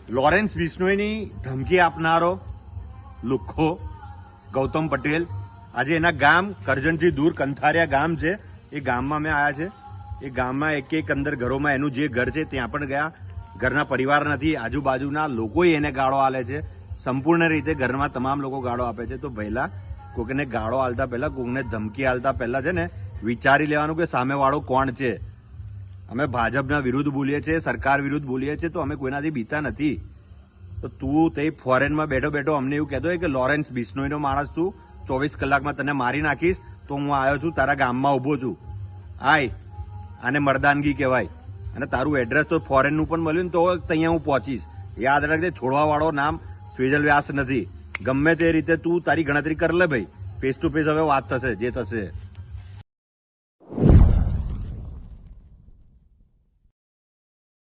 Lawrence બિશ્નોઈની ધમકી આપનારો લુખ્ખો ગૌતમ પટેલ આજે એના ગામ કરજણથી દૂર કંથારિયા ગામ છે, એ ગામમાં મેં આવ્યા છે. એ ગામમાં એક અંદર ઘરોમાં એનું જે ઘર છે ત્યાં પણ ગયા. ઘરના પરિવાર નથી, આજુબાજુના લોકો એને ગાળો આલે છે. સંપૂર્ણ રીતે ઘરમાં તમામ લોકો ગાળો આપે છે. તો પહેલા કોઈને ગાળો આલતા પહેલા, કોઈને ધમકી આલતા પહેલા છે ને વિચારી લેવાનું કે સામેવાળો કોણ છે. અમે ભાજપના વિરુદ્ધ બોલીએ છીએ, સરકાર વિરુદ્ધ બોલીએ છીએ, તો અમે કોઈનાથી બીતા નથી. તો તું તે ફોરેનમાં બેઠો બેઠો અમને એવું કહેતો હોય કે લોરેન્સ બિશ્નોઈનો માણસ તું, 24 કલાકમાં તને મારી નાખીશ, તો હું આવ્યો છું તારા ગામમાં ઉભો છું. આય, આને મર્દાનગી કહેવાય. અને તારું એડ્રેસ તો ફોરેનનું પણ મળ્યું ને તો અહીંયા હું પહોંચીશ. યાદ રાખજે, છોડવાવાળો નામ સ્વેજલ વ્યાસ નથી. ગમે તે રીતે તું તારી ગણતરી કર લે ભાઈ. ફેસ ટુ ફેસ હવે વાત થશે, જે થશે.